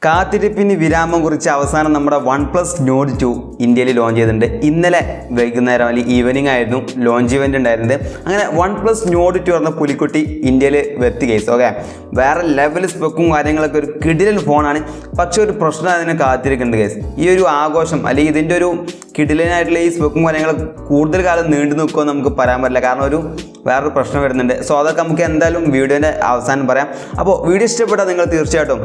കാത്തിരിപ്പിന് വിരാമം കുറിച്ച് അവസാനം നമ്മുടെ OnePlus Nord 2 ഇന്ത്യയിൽ ലോഞ്ച് ചെയ്തിട്ടുണ്ട്. ഇന്നലെ വൈകുന്നേരം അല്ലെങ്കിൽ ഈവനിങ് ആയിരുന്നു ലോഞ്ച് ഇവന്റ് ഉണ്ടായിരുന്നത്. അങ്ങനെ OnePlus Nord 2 എന്ന പുലിക്കുട്ടി ഇന്ത്യയിൽ എത്തി ഗൈസ്. ഓക്കെ, വേറെ ലെവൽ സ്പെക്കും കാര്യങ്ങളൊക്കെ ഒരു കിടിലൻ ഫോണാണ്. പക്ഷെ ഒരു പ്രശ്നം അതിനെ കാത്തിരിക്കുന്നുണ്ട് ഗൈസ്. ഈ ഒരു ആഘോഷം അല്ലെങ്കിൽ ഇതിൻ്റെ ഒരു കിടിലനായിട്ടുള്ള ഈ സ്പെക്കും കാര്യങ്ങളും കൂടുതൽ കാലം നീണ്ടു നിൽക്കുമെന്ന് നമുക്ക് പറയാൻ പറ്റില്ല. കാരണം വേറൊരു പ്രശ്നം വരുന്നുണ്ട്. സോ അതൊക്കെ നമുക്ക് എന്തായാലും വീഡിയോൻ്റെ അവസാനം പറയാം. അപ്പോൾ വീഡിയോ ഇഷ്ടപ്പെട്ടാൽ നിങ്ങൾ തീർച്ചയായിട്ടും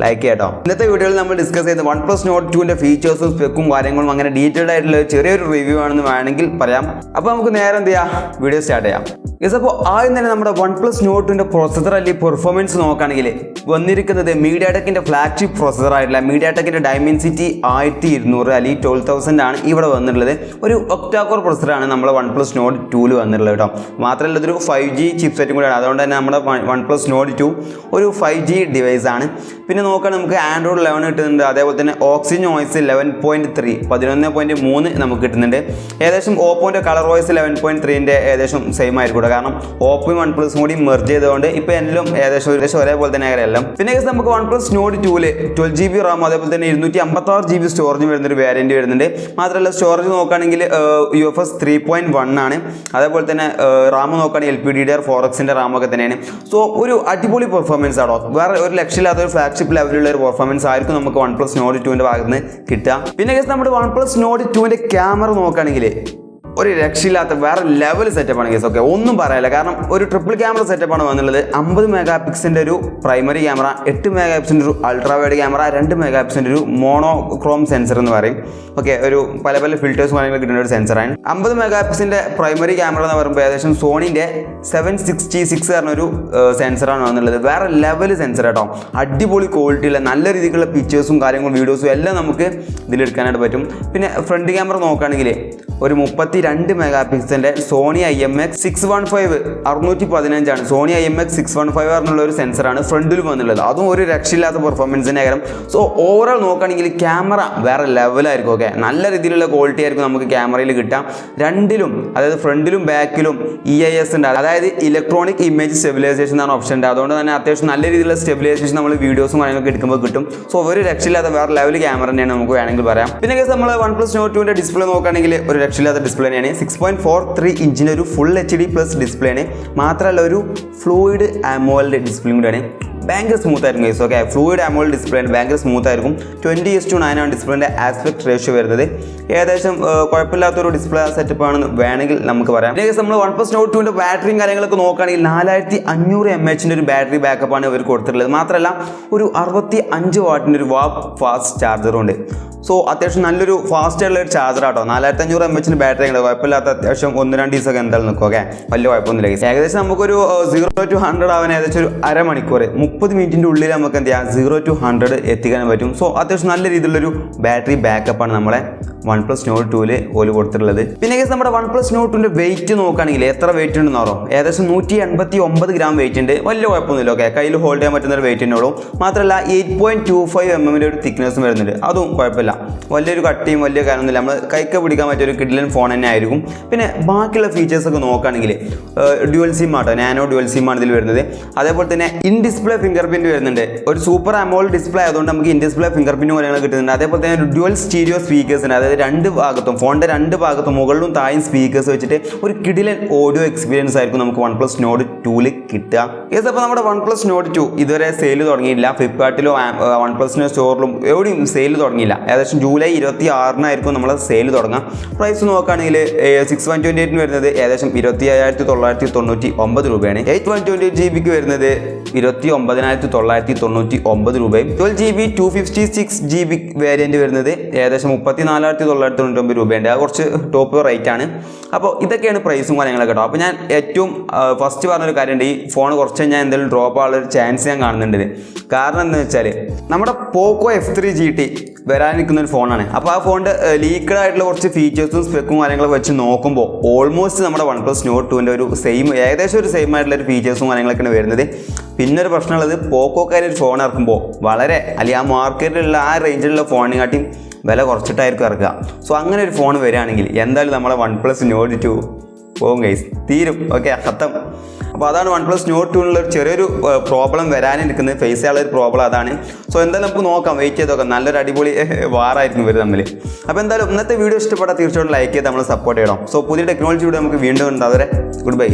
ലൈക്ക് ചെയ്യാട്ടോ. ഇന്നത്തെ വീഡിയോയിൽ നമ്മൾ ഡിസ്കസ് ചെയ്യുന്നത് OnePlus Nord 2ൻ്റെ ഫീച്ചേഴ്സും സ്പെക്കും കാര്യങ്ങളും അങ്ങനെ ഡീറ്റെയിൽഡ് ആയിട്ടുള്ള ചെറിയൊരു റിവ്യൂ ആണെന്ന് വേണമെങ്കിൽ പറയാം. അപ്പോൾ നമുക്ക് നേരെ എന്ത് ചെയ്യാം, വീഡിയോ സ്റ്റാർട്ട് ചെയ്യാം. യെസ്, അപ്പോൾ ആദ്യം തന്നെ നമ്മുടെ OnePlus Nord 2ൻ്റെ പ്രൊസസ്സർ അല്ലെങ്കിൽ പെർഫോമൻസ് നോക്കുകയാണെങ്കിൽ വന്നിരിക്കുന്നത് മീഡിയാടെക്കിൻ്റെ ഫ്ലാഗ്ഷിപ്പ് പ്രൊസസ്സർ ആയിട്ടുള്ള മീഡിയാടെക്കിൻ്റെ ഡൈമെൻസിറ്റി 1200 അല്ലെങ്കിൽ 12000 ആണ് ഇവിടെ വന്നിട്ടുള്ളത്. ഒരു ഒക്ടാകോർ പ്രൊസസ്സറാണ് നമ്മുടെ OnePlus Nord 2ൽ വന്നിട്ടുള്ളത് കേട്ടോ. മാത്രമല്ല ഇതൊരു 5G ചിപ്സെറ്റും കൂടിയാണ്. അതുകൊണ്ട് തന്നെ നമ്മുടെ OnePlus Nord 2 ഒരു 5G ഡിവൈസ് ആണ്. പിന്നെ നോക്കുകയാണെങ്കിൽ നമുക്ക് Android 11 കിട്ടുന്നുണ്ട്. അതേപോലെ തന്നെ ഓക്സിജൻ OS 11.3 11.3 നമുക്ക് കിട്ടുന്നുണ്ട്. ഏകദേശം ഓപ്പോൻ്റെ കളർ OS 11.3ൻ്റെ ഏകദേശം സെയിം ആയിരിക്കും. കാരണം ഓപ്പോയും OnePlus കൂടി മെർജ് ചെയ്തുകൊണ്ട് ഇപ്പോൾ എല്ലാം ഏകദേശം ഒരേപോലെ തന്നെ എല്ലാം. പിന്നെ നമുക്ക് OnePlus Nord 2ൽ 12GB റാം അതേപോലെ തന്നെ 256GB സ്റ്റോറേജ് വരുന്നൊരു വേരിയൻറ്റ് വരുന്നുണ്ട്. മാത്രമല്ല സ്റ്റോറേജ് നോക്കുകയാണെങ്കിൽ UFS 3.1 ആണ്. അതേപോലെ തന്നെ റാം നോക്കുകയാണെങ്കിൽ LPDDR4Xൻ്റെ റാമൊക്കെ തന്നെയാണ്. സോ ഒരു അടിപൊളി പെർഫോമൻസ് ആണോ, വേറെ ഒരു ലക്ഷ്യമില്ലാത്ത ഒരു ഫ്ലാഗ്ഷിപ്പ് ലെവലിലുള്ള ഒരു പെർഫോമൻസ് ആയിരിക്കും നമുക്ക് OnePlus Nord 2ൻ്റെ ഭാഗത്ത് നിന്ന് കിട്ടുക. പിന്നെ നമ്മുടെ OnePlus Nord 2ൻ്റെ ക്യാമറ നോക്കുകയാണെങ്കിൽ ഒരു രക്ഷയില്ലാത്ത വേറെ ലെവൽ സെറ്റപ്പാണ് കേസ്. ഓക്കെ, ഒന്നും പറയാനില്ല. കാരണം ഒരു ട്രിപ്പിൾ ക്യാമറ സെറ്റപ്പാണ് വന്നുള്ളത്. 50 മെഗാപിക്സലിൻ്റെ ഒരു പ്രൈമറി ക്യാമറ, 8 മെഗാപിക്സലിൻ്റെ ഒരു അൾട്രാ വൈഡ് ക്യാമറ, 2 മെഗാപിക്സലിൻ്റെ ഒരു മോണോക്രോം സെൻസർ എന്ന് പറയും. ഓക്കെ, ഒരു പല ഫിൽറ്റേഴ്സ് കാര്യങ്ങളൊക്കെ കിട്ടുന്ന ഒരു സെൻസറാണ്. 50 മെഗാപിക്സലിൻ്റെ പ്രൈമറി ക്യാമറ എന്ന് പറയുമ്പോൾ ഏകദേശം സോണിൻ്റെ 766 പറഞ്ഞൊരു സെൻസറാണ് വന്നുള്ളത്. വേറെ ലെവൽ സെൻസർ കേട്ടോ. അടിപൊളി ക്വാളിറ്റിയുള്ള നല്ല രീതിയിലുള്ള പിക്ചേഴ്സും കാര്യങ്ങളും വീഡിയോസും എല്ലാം നമുക്ക് ഇതിലെടുക്കാനായിട്ട് പറ്റും. പിന്നെ ഫ്രണ്ട് ക്യാമറ നോക്കുകയാണെങ്കിൽ ഒരു 32 മെഗാപിക്സലിൻ്റെ സോണി IMX 615 615 ആണ്. സോണി IMX 615 എന്നുള്ള ഒരു സെൻസറാണ് ഫ്രണ്ടിൽ വന്നുള്ളത്. അതും ഒരു രക്ഷയില്ലാത്ത പെർഫോമൻസിൻ്റെ കാര്യം. സോ ഓവറോൾ നോക്കുകയാണെങ്കിൽ ക്യാമറ വേറെ ലെവലായിരിക്കും. ഓക്കെ, നല്ല രീതിയിലുള്ള ക്വാളിറ്റി ആയിരിക്കും നമുക്ക് ക്യാമറയിൽ കിട്ടാം. രണ്ടിലും, അതായത് ഫ്രണ്ടിലും ബാക്കിലും EIS ഉണ്ട്, അതായത് ഇലക്ട്രോണിക് ഇമേജ് സ്റ്റെബിലൈസേഷൻ എന്നാണ് ഓപ്ഷൻ ഉണ്ട്. അതുകൊണ്ട് തന്നെ അത്യാവശ്യം നല്ല രീതിയിലുള്ള സ്റ്റെബിലൈസേഷൻ നമ്മൾ വീഡിയോസും കാര്യങ്ങളൊക്കെ എടുക്കുമ്പോൾ കിട്ടും. സോ ഒരു രക്ഷയില്ലാത്ത വേറെ ലെവൽ ക്യാമറ തന്നെയാണ് നമുക്ക് വേണമെങ്കിൽ പറയാം. പിന്നെ നമ്മൾ OnePlus Nord 2ൻ്റെ ഡിസ്പ്ലേ നോക്കുകയാണെങ്കിൽ ഒരു രക്ഷയില്ലാത്ത ഡിസ്പ്ലേ തന്നെയാണ്. 6.43 ഇഞ്ചിൻ്റെ ഒരു ഫുൾ HD+ ഡിസ്പ്ലേ ആണ്. മാത്രമല്ല ഒരു ഫ്ലൂയിഡ് AMOLED ഡിസ്പ്ലേയും കൂടിയാണ്. ഭയങ്കര സ്മൂത്ത് ആയിരിക്കും guys. Okay, fluid AMOLED display ആണ്, ഭയങ്കര സ്മൂത്ത് ആയിരിക്കും. 20:9 ആണ് ഡിസ്പ്ലേൻ്റെ ആസ്പെക്ട് റേഷ്യോ വരുന്നത്. ഏകദേശം കുഴപ്പമില്ലാത്തൊരു ഡിസ്പ്ലേ സെറ്റപ്പ് ആണെന്ന് വേണമെങ്കിൽ നമുക്ക് പറയാം. പിന്നെ നമ്മൾ OnePlus Nord 2ൻ്റെ ബാറ്ററിയും കാര്യങ്ങളൊക്കെ നോക്കുകയാണെങ്കിൽ 4500 mAh ഒരു ബാറ്ററി ബാക്കപ്പാണ് ഇവർ കൊടുത്തിട്ടുള്ളത്. മാത്രമല്ല ഒരു 65 വാട്ടിൻ്റെ ഒരു ഫാസ്റ്റ് ചാർജറും ഉണ്ട്. സോ അത്യാവശ്യം നല്ലൊരു ഫാസ്റ്റ് ആയിട്ടുള്ള ഒരു ചാർജർ ആട്ടോ. 4500 mAh ബാറ്ററി ഉണ്ട്, കുഴപ്പമില്ലാത്ത അത്യാവശ്യം 1-2 ദിവസമൊക്കെ എന്തായാലും നിൽക്കും. ഓക്കെ, വലിയ കുഴപ്പമൊന്നുമില്ല. ഏകദേശം നമുക്കൊരു 0 to 100 ആവാൻ ഏകദേശം ഒരു അരമണിക്കൂർ 30 മിനിറ്റിൻ്റെ ഉള്ളിൽ നമുക്ക് എന്ത് ചെയ്യാം 0 to 100 എത്തിക്കാൻ പറ്റും. സോ അത്യാവശ്യം നല്ല രീതിയിലുള്ളൊരു ബാറ്ററി ബാക്കപ്പാണ് നമ്മളെ OnePlus Nord 2ൽ ഓല് കൊടുത്തിട്ടുള്ളത്. പിന്നെ നമ്മുടെ OnePlus Nord 2ൻ്റെ വെയിറ്റ് നോക്കുകയാണെങ്കിൽ എത്ര വെയിറ്റ് ഉണ്ടെന്ന് പറയും, ഏകദേശം 189 ഗ്രാം വെയിറ്റ് ഉണ്ട്. വലിയ കുഴപ്പമൊന്നുമില്ല. ഓക്കെ, കയ്യിൽ ഹോൾഡ് ചെയ്യാൻ പറ്റുന്ന ഒരു വെയിറ്റ് ഉള്ളൂ. മാത്രമല്ല 8.25 mm ഒരു തിക്നെസ്സും വരുന്നുണ്ട്. അതും കുഴപ്പമില്ല, വലിയൊരു കട്ടിയും വലിയ കാര്യമൊന്നുമില്ല. നമ്മൾ കൈക്ക് പിടിക്കാൻ പറ്റിയ ഒരു കിഡിലൻ ഫോൺ തന്നെ ആയിരിക്കും. പിന്നെ ബാക്കിയുള്ള ഫീച്ചേഴ്സൊക്കെ നോക്കുകയാണെങ്കിൽ ഡ്യുവൽ സിം ആട്ടോ, നാനോ ഡ്യുവൽ സിം ആണ് ഇതിൽ വരുന്നത്. അതേപോലെ തന്നെ ഇൻ ഡിസ്പ്ലേ ഫിംഗർ പ്രിന്റ് വരുന്നുണ്ട്. ഒരു സൂപ്പർ AMOLED ഡിസ്പ്ലേ ആയതുകൊണ്ട് നമുക്ക് ഇൻ ഡിസ്പ്ലേ ഫിംഗർ പ്രിന്റ് കാര്യങ്ങൾ കിട്ടുന്നുണ്ട്. അതേപോലെ തന്നെ ഒരു ഡ്യുവൽ സ്റ്റീരിയോ സ്പീക്കേഴ്സ് ഉണ്ട്. അതായത് രണ്ട് ഭാഗത്തും ഫോണിൻ്റെ രണ്ട് ഭാഗത്തും മുകളിലും താഴെയും സ്പീക്കേഴ്സ് വെച്ചിട്ട് ഒരു കിടിലൻ ഓഡിയോ എക്സ്പീരിയൻസ് ആയിരിക്കും നമുക്ക് OnePlus Nord 2ൽ കിട്ടുക. ഏത് അപ്പോൾ നമ്മുടെ OnePlus Nord 2 ഇതുവരെ സെയിൽ തുടങ്ങിയില്ല. ഫ്ലിപ്കാർട്ടിലോ OnePlusൻ്റെ സ്റ്റോറിലും എവിടെയും സെയിൽ തുടങ്ങിയില്ല. ഏകദേശം ജൂലൈ 26 നമ്മൾ സെയിൽ തുടങ്ങാം. പ്രൈസ് നോക്കുകയാണെങ്കിൽ 6/128 വരുന്നത് ഏകദേശം 25999 രൂപയാണ്. 8/128GB വരുന്നത് 29999 രൂപയും. 12GB 256GB വേരിയൻറ്റ് വരുന്നത് ഏകദേശം 34,999 രൂപയുണ്ട്. അത് കുറച്ച് ടോപ്പ് റേറ്റ് ആണ്. അപ്പോൾ ഇതൊക്കെയാണ് പ്രൈസും കാര്യങ്ങളൊക്കെ കേട്ടോ. അപ്പോൾ ഞാൻ ഏറ്റവും ഫസ്റ്റ് പറഞ്ഞൊരു കാര്യമുണ്ട്, ഈ ഫോൺ കുറച്ച് കഴിഞ്ഞാൽ എന്തെങ്കിലും ഡ്രോപ്പ് ആവാനുള്ള ചാൻസ് ഞാൻ കാണുന്നുണ്ട്. കാരണം എന്താണെന്ന് വെച്ചാൽ നമ്മുടെ പോക്കോ F3 GT വരാനിരിക്കുന്ന ഒരു ഫോണാണ്. അപ്പോൾ ആ ഫോണിൻ്റെ ലീക്കഡ് ആയിട്ടുള്ള കുറച്ച് ഫീച്ചേഴ്സും സ്പെക്കും കാര്യങ്ങളൊക്കെ വെച്ച് നോക്കുമ്പോൾ ഓൾമോസ്റ്റ് നമ്മുടെ OnePlus Nord 2ൻ്റെ ഒരു ഏകദേശം ഒരു സെയിം ആയിട്ടുള്ള ഒരു ഫീച്ചേഴ്സും കാര്യങ്ങളൊക്കെയാണ് വരുന്നത്. പിന്നെ ഒരു പ്രശ്നമുള്ളത് പോക്കോക്കാർ ഒരു ഫോൺ ഇറക്കുമ്പോൾ വളരെ അല്ലെങ്കിൽ ആ മാർക്കറ്റിലുള്ള ആ റേഞ്ചിലുള്ള ഫോണിനെക്കാട്ടിയും വില കുറച്ചിട്ടായിരിക്കും ഇറക്കുക. സോ അങ്ങനെ ഒരു ഫോൺ വരികയാണെങ്കിൽ എന്തായാലും നമ്മളെ OnePlus Nord 2 പോകും ഗൈസ്, തീരും. ഓക്കെ, അർത്ഥം അപ്പോൾ അതാണ് OnePlus Nord 2 ഒരു ചെറിയൊരു പ്രോബ്ലം വരാനിരിക്കുന്നത്, ഫേസ് ചെയ്യാനുള്ള ഒരു പ്രോബ്ലം അതാണ്. സോ എന്തായാലും നമുക്ക് നോക്കാം, വെയിറ്റ് ചെയ്ത് നോക്കാം. നല്ലൊരു അടിപൊളി വാറായിരിക്കും ഇവർ തമ്മിൽ. അപ്പോൾ എന്തായാലും ഇന്നത്തെ വീഡിയോ ഇഷ്ടപ്പെട്ടാൽ തീർച്ചയായിട്ടും ലൈക്ക് ചെയ്ത് നമ്മൾ സപ്പോർട്ട് ചെയ്യണം. സോ പുതിയ ടെക്നോളജി വീഡിയോ നമുക്ക് വീണ്ടും ഉണ്ടാവും. Good bye.